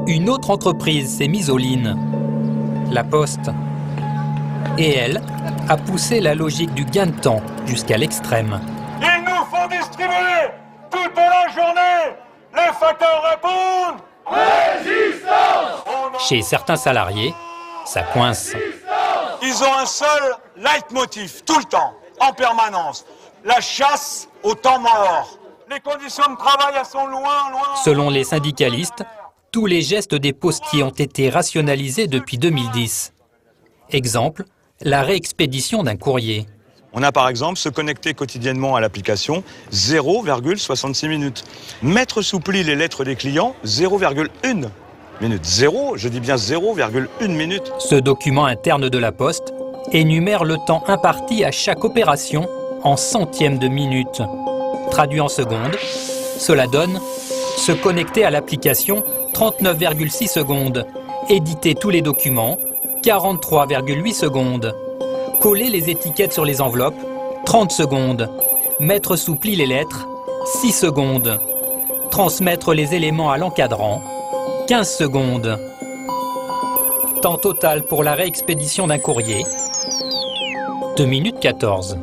Une autre entreprise s'est mise aux lignes, la Poste. Et elle a poussé la logique du gain de temps jusqu'à l'extrême. Il nous faut distribuer toute la journée. Les facteurs répondent résistance. Chez certains salariés, ça coince. Ils ont un seul leitmotiv, tout le temps, en permanence. La chasse au temps mort. Les conditions de travail, elles sont loin. Selon les syndicalistes, tous les gestes des postiers ont été rationalisés depuis 2010. Exemple, la réexpédition d'un courrier. On a par exemple se connecter quotidiennement à l'application 0,66 minutes. Mettre sous pli les lettres des clients 0,1 minute. Je dis bien 0,1 minute. Ce document interne de la Poste énumère le temps imparti à chaque opération en centièmes de minute. Traduit en secondes, cela donne se connecter à l'application 39,6 secondes, éditer tous les documents 43,8 secondes, coller les étiquettes sur les enveloppes 30 secondes, mettre sous pli les lettres 6 secondes, transmettre les éléments à l'encadrant 15 secondes. Temps total pour la réexpédition d'un courrier 2 minutes 14.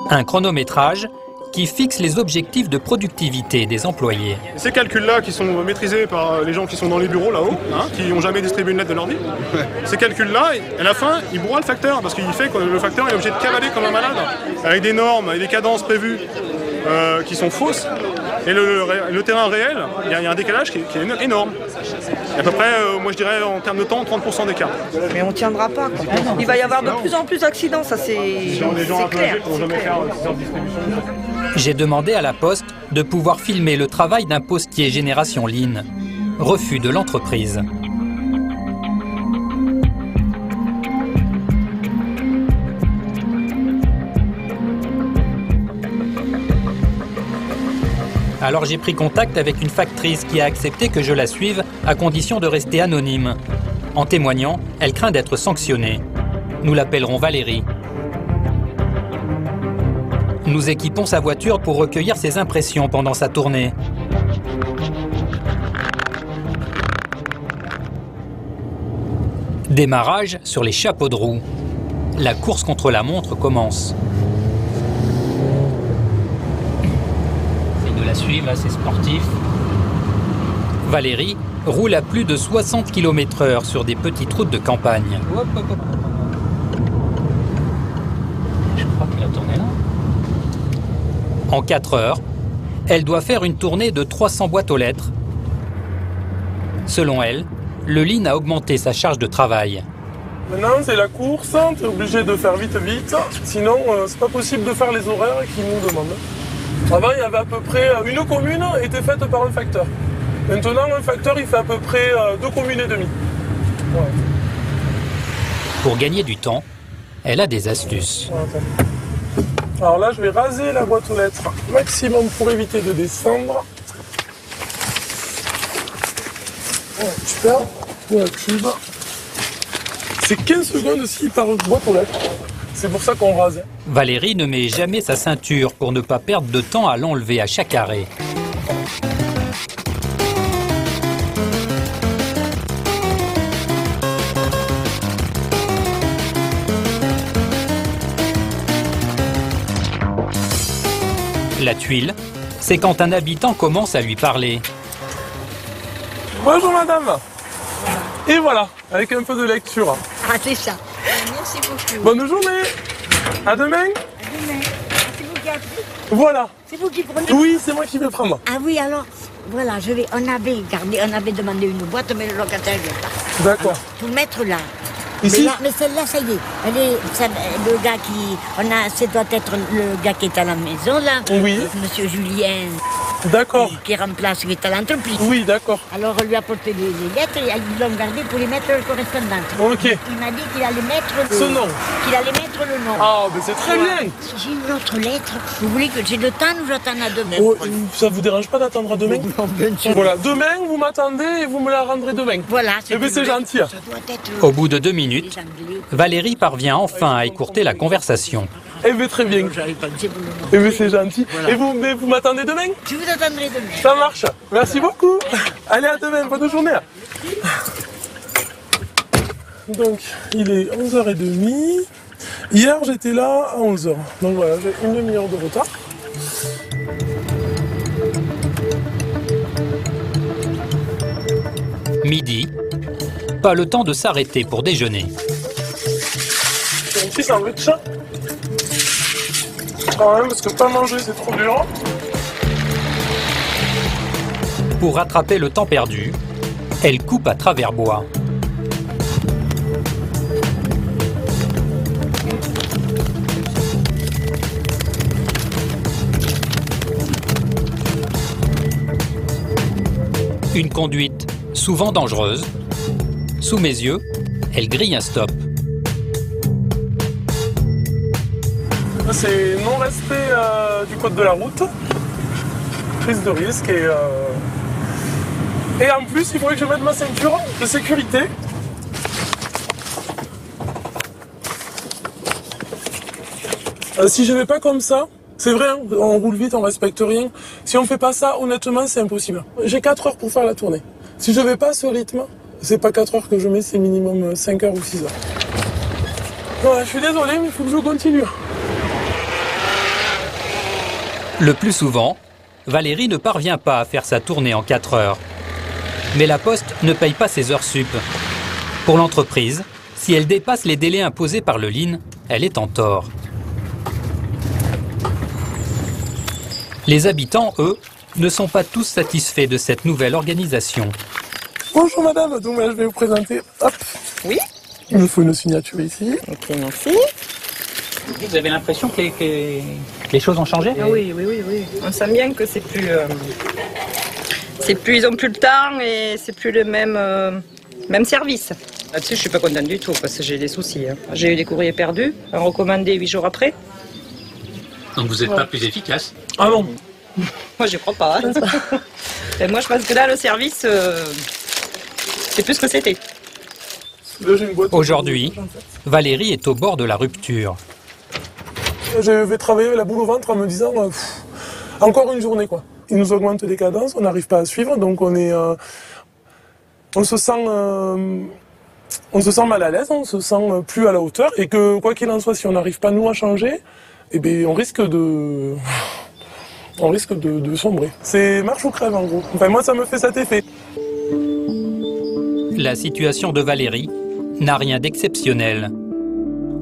Un chronométrage qui fixe les objectifs de productivité des employés. Ces calculs-là qui sont maîtrisés par les gens qui sont dans les bureaux là-haut, qui n'ont jamais distribué une lettre de leur vie, ces calculs-là, à la fin, ils broient le facteur parce qu'il fait que le facteur est obligé de cavaler comme un malade avec des normes et des cadences prévues qui sont fausses. Et le terrain réel, il y a un décalage qui est énorme. Et à peu près, moi je dirais en termes de temps, 30% d'écart. Mais on ne tiendra pas, quoi. Il va y avoir de plus en plus d'accidents, ça c'est clair. J'ai demandé à la Poste de pouvoir filmer le travail d'un postier Génération Ligne. Refus de l'entreprise. Alors j'ai pris contact avec une factrice qui a accepté que je la suive à condition de rester anonyme. En témoignant, elle craint d'être sanctionnée. Nous l'appellerons Valérie. Nous équipons sa voiture pour recueillir ses impressions pendant sa tournée. Démarrage sur les chapeaux de roue. La course contre la montre commence. De la suivre, là c'est sportif. Valérie roule à plus de 60 km/h sur des petites routes de campagne. Hop, hop, hop. Je crois que la tournée là. En 4 heures, elle doit faire une tournée de 300 boîtes aux lettres. Selon elle, le Lean a augmenté sa charge de travail. Maintenant, c'est la course, tu es obligé de faire vite, sinon c'est pas possible de faire les horaires qu'ils nous demandent. Avant, il y avait à peu près une commune était faite par un facteur. Maintenant, un facteur, il fait à peu près 2 communes et demie. Ouais. Pour gagner du temps, elle a des astuces. Alors là, je vais raser la boîte aux lettres maximum pour éviter de descendre. Ouais, super. Ouais, tube. C'est 15 secondes aussi par boîte aux lettres. C'est pour ça qu'on rase. Valérie ne met jamais sa ceinture pour ne pas perdre de temps à l'enlever à chaque arrêt. La tuile, c'est quand un habitant commence à lui parler. Bonjour madame. Et voilà, avec un peu de lecture. Ah c'est ça. Merci beaucoup. Bonne journée. À demain. À demain. C'est vous qui avez pris? Voilà. C'est vous qui prenez? Oui, c'est moi qui vais prendre. Ah oui, alors, voilà, on avait demandé une boîte, mais le locataire ne vient pas. D'accord. Pour mettre là. Ici? Mais celle-là, ça y est. Le gars ça doit être le gars qui est à la maison, là. Oui. Monsieur Julien. D'accord. Qui remplace, qui est à l'entreprise. Oui, d'accord. Alors, on lui a apporté les lettres et ils l'ont gardé pour les mettre correspondantes. Ok. Il m'a dit qu'il allait mettre ce nom. Qu'il allait mettre le nom. Ah, mais c'est très bien. J'ai une autre lettre. Vous voulez que j'ai le temps ou j'attends à demain? Oh, ça vous dérange pas d'attendre à demain? Non, bien sûr. Voilà, demain, vous m'attendez et vous me la rendrez demain. Voilà. Eh bien, c'est gentil. Ça doit être, Au bout de 2 minutes, Valérie parvient enfin à écourter la conversation. Eh bien, très bien. Eh bien, c'est gentil. Voilà. Et vous m'attendez demain? Je vous attendrai demain. Ça marche. Merci beaucoup. Allez, à demain. Bonne journée. Donc, il est 11h30. Hier, j'étais là à 11h. Donc voilà, j'ai une demi-heure de retard. Midi, pas le temps de s'arrêter pour déjeuner. J'ai un petit sandwich. Quand même, parce que pas manger, c'est trop dur. Pour rattraper le temps perdu, elle coupe à travers bois. Une conduite souvent dangereuse. Sous mes yeux, elle grille un stop. C'est non-respect du code de la route, prise de risque et en plus il faudrait que je mette ma ceinture de sécurité. Si je vais pas comme ça, c'est vrai, hein, on roule vite, on respecte rien. Si on fait pas ça, honnêtement, c'est impossible. J'ai 4 heures pour faire la tournée. Si je vais pas à ce rythme, c'est pas 4 heures que je mets, c'est minimum 5 heures ou 6 heures. Ouais, je suis désolé, mais il faut que je continue. Le plus souvent, Valérie ne parvient pas à faire sa tournée en 4 heures. Mais la Poste ne paye pas ses heures sup. Pour l'entreprise, si elle dépasse les délais imposés par le LIN, elle est en tort. Les habitants, eux, ne sont pas tous satisfaits de cette nouvelle organisation. Bonjour madame, donc je vais vous présenter. Hop. Oui. Il me faut une signature ici. Ok, merci. Vous avez l'impression que les choses ont changé? Oui. On sent bien que c'est plus... ils ont plus le temps et c'est plus le même service. Là-dessus, je suis pas contente du tout parce que j'ai des soucis. Hein. J'ai eu des courriers perdus, un recommandé 8 jours après. Donc vous n'êtes pas plus efficace? Ah non. Moi, j'y crois pas. Hein. Et moi, je pense que là, le service, c'est plus ce que c'était. Aujourd'hui, Valérie est au bord de la rupture. Je vais travailler la boule au ventre en me disant encore une journée quoi. Ils nous augmentent les cadences, on n'arrive pas à suivre, donc on se sent mal à l'aise, on se sent plus à la hauteur et que quoi qu'il en soit, si on n'arrive pas nous à changer, eh bien, on risque de sombrer. C'est marche ou crève en gros. Enfin moi ça me fait cet effet. La situation de Valérie n'a rien d'exceptionnel.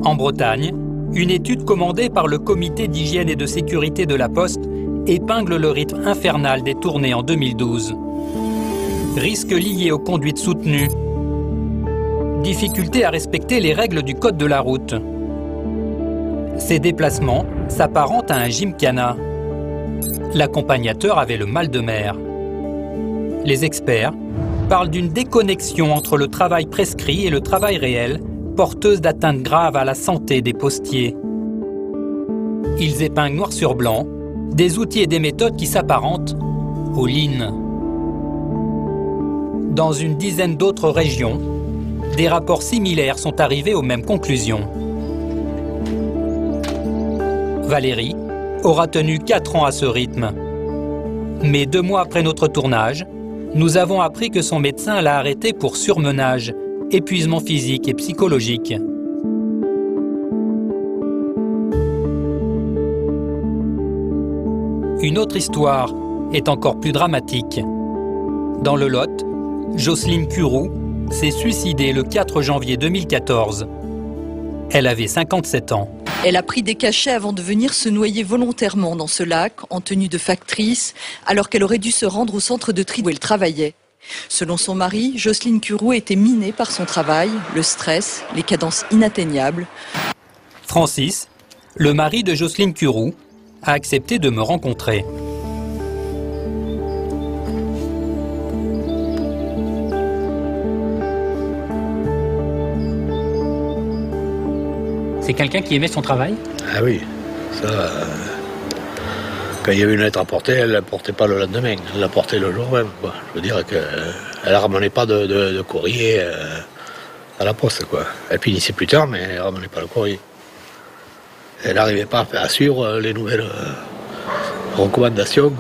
En Bretagne, une étude commandée par le Comité d'hygiène et de sécurité de la Poste épingle le rythme infernal des tournées en 2012. Risques liés aux conduites soutenues. Difficulté à respecter les règles du code de la route. Ces déplacements s'apparentent à un gymkhana. L'accompagnateur avait le mal de mer. Les experts parlent d'une déconnexion entre le travail prescrit et le travail réel, porteuse d'atteintes graves à la santé des postiers. Ils épinglent noir sur blanc des outils et des méthodes qui s'apparentent au LIN. Dans une dizaine d'autres régions, des rapports similaires sont arrivés aux mêmes conclusions. Valérie aura tenu 4 ans à ce rythme. Mais 2 mois après notre tournage, nous avons appris que son médecin l'a arrêtée pour surmenage, épuisement physique et psychologique. Une autre histoire est encore plus dramatique. Dans le Lot, Jocelyne Curou s'est suicidée le 4 janvier 2014. Elle avait 57 ans. Elle a pris des cachets avant de venir se noyer volontairement dans ce lac, en tenue de factrice, alors qu'elle aurait dû se rendre au centre de tri où elle travaillait. Selon son mari, Jocelyne Curou était minée par son travail, le stress, les cadences inatteignables. Francis, le mari de Jocelyne Curou, a accepté de me rencontrer. C'est quelqu'un qui aimait son travail? Ah oui, ça... quand il y avait une lettre à porter, elle ne la portait pas le lendemain, elle la portait le jour même, quoi. Je veux dire qu'elle ne ramenait pas de courrier à la poste, quoi. Elle finissait plus tard, mais elle ne ramenait pas le courrier. Elle n'arrivait pas à suivre les nouvelles recommandations,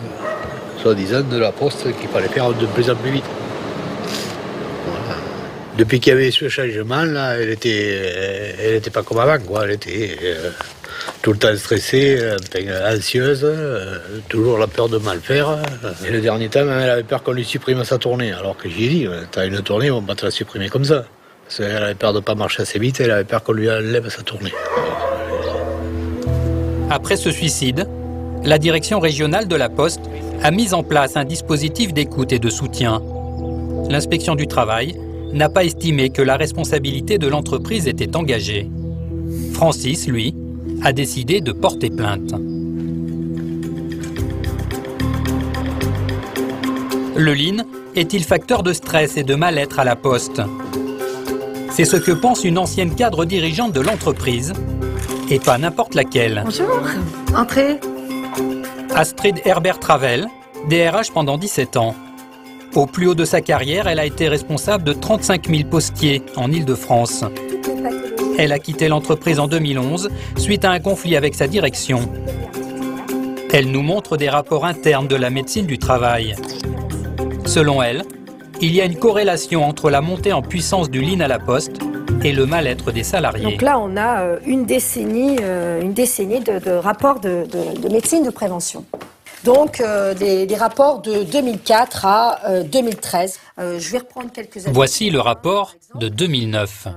soi-disant, de la poste qu'il fallait faire de plus en plus vite. Voilà. Depuis qu'il y avait ce changement, là, elle était pas comme avant, quoi. Elle était tout le temps stressée, anxieuse, toujours la peur de mal faire. Et le dernier temps, elle avait peur qu'on lui supprime sa tournée. Alors que j'ai dit, t'as une tournée, on va pas te la supprimer comme ça. Parce qu'elle avait peur de pas marcher assez vite, elle avait peur qu'on lui enlève sa tournée. Après ce suicide, la direction régionale de la Poste a mis en place un dispositif d'écoute et de soutien. L'inspection du travail n'a pas estimé que la responsabilité de l'entreprise était engagée. Francis, lui, a décidé de porter plainte. Le lean est-il facteur de stress et de mal-être à la Poste? C'est ce que pense une ancienne cadre dirigeante de l'entreprise, et pas n'importe laquelle. Bonjour, entrez. Astrid Herbert-Ravel, DRH pendant 17 ans. Au plus haut de sa carrière, elle a été responsable de 35 000 postiers en Île-de-France. Elle a quitté l'entreprise en 2011 suite à un conflit avec sa direction. Elle nous montre des rapports internes de la médecine du travail. Selon elle, il y a une corrélation entre la montée en puissance du lean à la Poste et le mal-être des salariés. Donc là, on a une décennie de rapports de médecine de prévention. Donc, des rapports de 2004 à 2013. Je vais reprendre quelques années. Voici le rapport de 2009.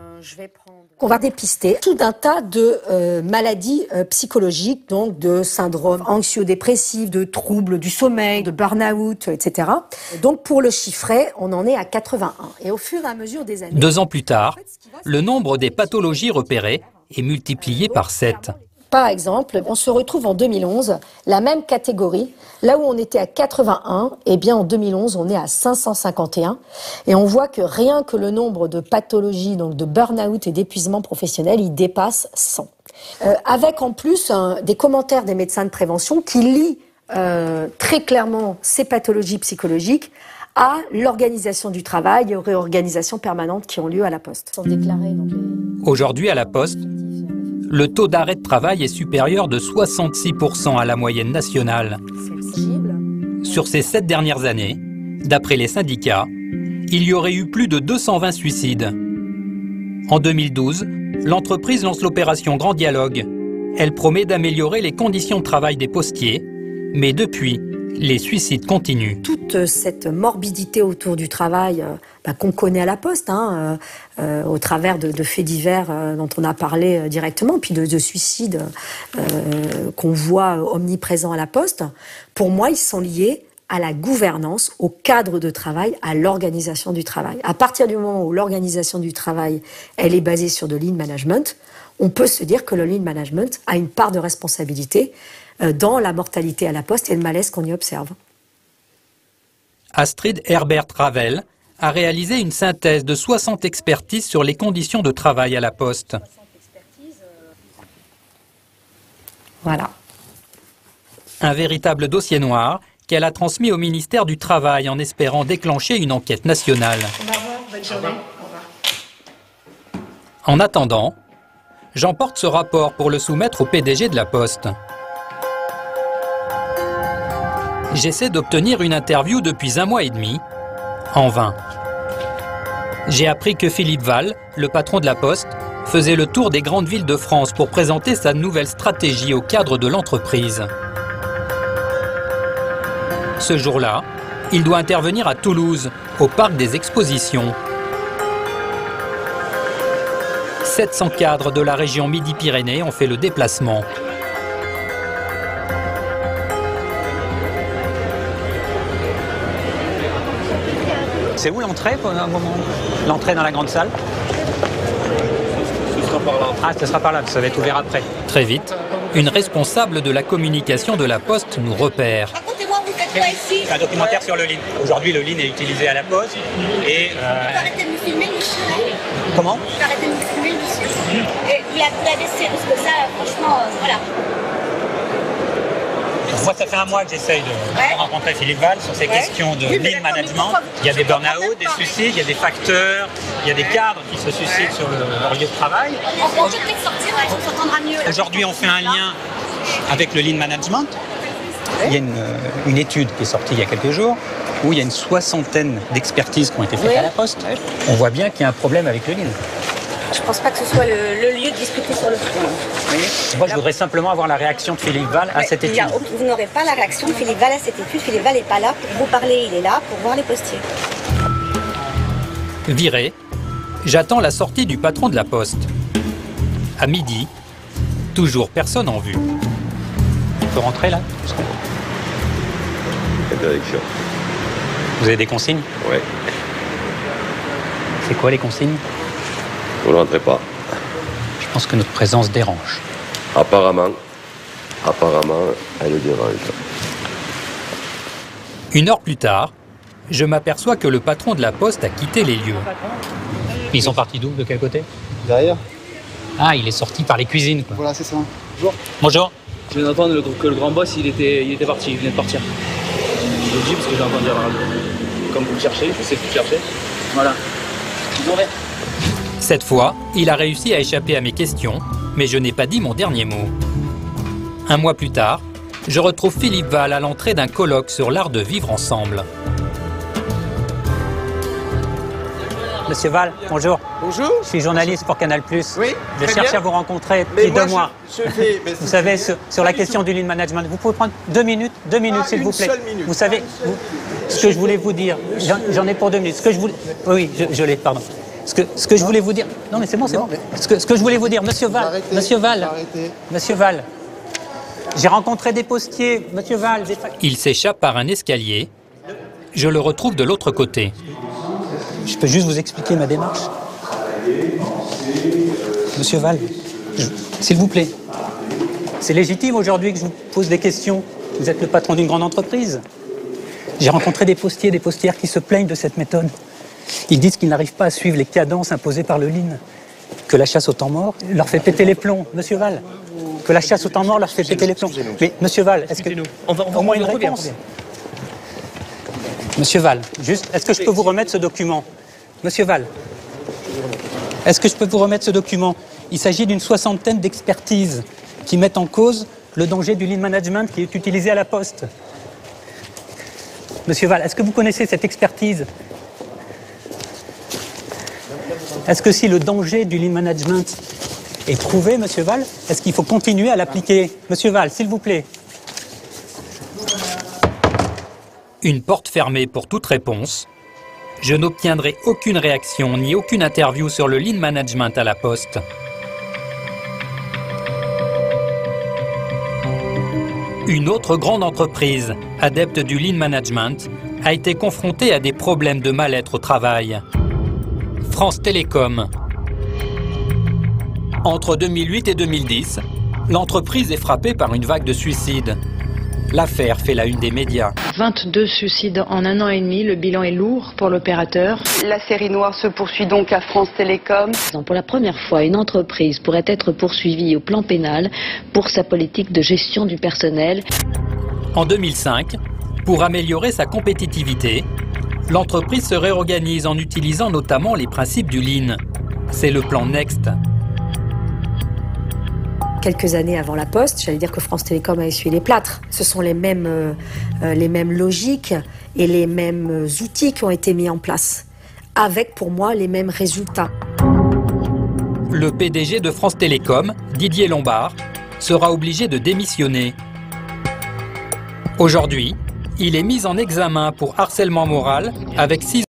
On va dépister tout un tas de maladies psychologiques, donc de syndromes anxio-dépressifs, de troubles du sommeil, de burn-out, etc. Donc, pour le chiffrer, on en est à 81. Et au fur et à mesure des années... 2 ans plus tard, le nombre des pathologies repérées est multiplié par 7. Par exemple, on se retrouve en 2011, la même catégorie, là où on était à 81, eh bien en 2011, on est à 551. Et on voit que rien que le nombre de pathologies, donc de burn-out et d'épuisement professionnel, il dépasse 100. Avec en plus des commentaires des médecins de prévention qui lient très clairement ces pathologies psychologiques à l'organisation du travail et aux réorganisations permanentes qui ont lieu à la Poste. Aujourd'hui, à la Poste, le taux d'arrêt de travail est supérieur de 66% à la moyenne nationale. Sur ces 7 dernières années, d'après les syndicats, il y aurait eu plus de 220 suicides. En 2012, l'entreprise lance l'opération Grand Dialogue. Elle promet d'améliorer les conditions de travail des postiers, mais depuis, les suicides continuent. Toute cette morbidité autour du travail qu'on connaît à la Poste, au travers de faits divers dont on a parlé directement, puis de suicides qu'on voit omniprésents à la Poste, pour moi, ils sont liés à la gouvernance, au cadre de travail, à l'organisation du travail. À partir du moment où l'organisation du travail, elle est basée sur de lean management, on peut se dire que le lean management a une part de responsabilité dans la mortalité à la Poste et le malaise qu'on y observe. Astrid Herbert-Ravel a réalisé une synthèse de 60 expertises sur les conditions de travail à la Poste. Voilà. Un véritable dossier noir qu'elle a transmis au ministère du Travail en espérant déclencher une enquête nationale. Bonne journée. En attendant, j'emporte ce rapport pour le soumettre au PDG de la Poste. J'essaie d'obtenir une interview depuis 1 mois et demi, en vain. J'ai appris que Philippe Val, le patron de la Poste, faisait le tour des grandes villes de France pour présenter sa nouvelle stratégie au cadre de l'entreprise. Ce jour-là, il doit intervenir à Toulouse, au parc des expositions. 700 cadres de la région Midi-Pyrénées ont fait le déplacement. C'est où l'entrée pour un moment? L'entrée dans la grande salle? Ce sera par là. Ah, ce sera par là, ça va être ouvert après. Très vite, une responsable de la communication de la Poste nous repère. Racontez-moi, vous faites quoi ici? C'est un documentaire sur le lean. Aujourd'hui, le lean est utilisé à la Poste et... Arrêtez de me filmer, monsieur. Comment? Arrêtez de me filmer, monsieur. Et vous la laissez, parce que ça, franchement, voilà. Moi, ça fait 1 mois que j'essaye de rencontrer Philippe Val sur ces questions de lean management. Il y a des burn-out, des suicides, il y a des facteurs, il y a des cadres qui se suicident sur leur lieu de travail. On peut peut-être sortir, on s'entendra mieux. Aujourd'hui, on fait un lien avec le lean management. Il y a une étude qui est sortie il y a quelques jours où il y a une 60aine d'expertises qui ont été faites à la Poste. On voit bien qu'il y a un problème avec le Lean. Je pense pas que ce soit le lieu de discuter sur le fond. Moi, je voudrais simplement avoir la réaction de Philippe Val à cette étude. Vous n'aurez pas la réaction de Philippe Val à cette étude. Philippe Val n'est pas là pour vous parler, il est là pour voir les postiers. Viré, j'attends la sortie du patron de la Poste. À midi, toujours personne en vue. On peut rentrer là? Direction. Vous avez des consignes? Ouais. C'est quoi les consignes? Vous ne rentrez pas. Je pense que notre présence dérange. Apparemment, elle dérange. 1 heure plus tard, je m'aperçois que le patron de la Poste a quitté les lieux. Ils sont partis d'où? De quel côté? Derrière. Ah, il est sorti par les cuisines, quoi. Voilà, c'est ça. Bonjour. Bonjour. Je viens d'entendre que le grand boss, il était parti, il venait de partir. Je le dis parce que j'ai entendu à la radio. Comme vous le cherchez, je sais que vous le cherchez. Voilà. Cette fois, il a réussi à échapper à mes questions, mais je n'ai pas dit mon dernier mot. 1 mois plus tard, je retrouve Philippe Val à l'entrée d'un colloque sur l'art de vivre ensemble. Monsieur Val, bonjour. Bonjour. Je suis journaliste pour Canal+. Oui, je cherche à vous rencontrer depuis 2 mois. Vous savez, sur la question du lean management, vous pouvez prendre 2 minutes, s'il vous plaît. Minute. Vous savez, ce que je voulais vous dire, j'en ai pour 2 minutes. Ce que je voulais, oui, je l'ai, pardon. Ce que je voulais vous dire, non mais c'est bon, c'est bon. Ce que je voulais vous dire, Monsieur Val, j'ai rencontré des postiers, Monsieur Val. Il s'échappe par un escalier. Je le retrouve de l'autre côté. Je peux juste vous expliquer ma démarche? Monsieur Val, s'il vous plaît. C'est légitime aujourd'hui que je vous pose des questions. Vous êtes le patron d'une grande entreprise. J'ai rencontré des postiers, des postières qui se plaignent de cette méthode. Ils disent qu'ils n'arrivent pas à suivre les cadences imposées par le Lean. Que la chasse au temps mort leur fait péter les plombs, Monsieur Val. Que la chasse au temps mort leur fait péter les plombs. Mais Monsieur Val, est-ce que... On va au moins une réponse. Monsieur Val, juste, est-ce que je peux vous remettre ce document? Monsieur Val, est-ce que je peux vous remettre ce document? Il s'agit d'une 60aine d'expertises qui mettent en cause le danger du lean management qui est utilisé à la Poste. Monsieur Val, est-ce que vous connaissez cette expertise? Est-ce que si le danger du lean management est prouvé, Monsieur Val, est-ce qu'il faut continuer à l'appliquer? Monsieur Val, s'il vous plaît. Une porte fermée pour toute réponse. Je n'obtiendrai aucune réaction ni aucune interview sur le lean management à la Poste. Une autre grande entreprise, adepte du lean management, a été confrontée à des problèmes de mal-être au travail. France Télécom. Entre 2008 et 2010, l'entreprise est frappée par une vague de suicides. L'affaire fait la une des médias. 22 suicides en 1 an et demi, le bilan est lourd pour l'opérateur. La série noire se poursuit donc à France Télécom. Pour la première fois, une entreprise pourrait être poursuivie au plan pénal pour sa politique de gestion du personnel. En 2005, pour améliorer sa compétitivité, l'entreprise se réorganise en utilisant notamment les principes du Lean. C'est le plan Next. Quelques années avant la Poste, j'allais dire que France Télécom a essuyé les plâtres. Ce sont les mêmes logiques et les mêmes outils qui ont été mis en place, avec pour moi les mêmes résultats. Le PDG de France Télécom, Didier Lombard, sera obligé de démissionner. Aujourd'hui, il est mis en examen pour harcèlement moral avec 6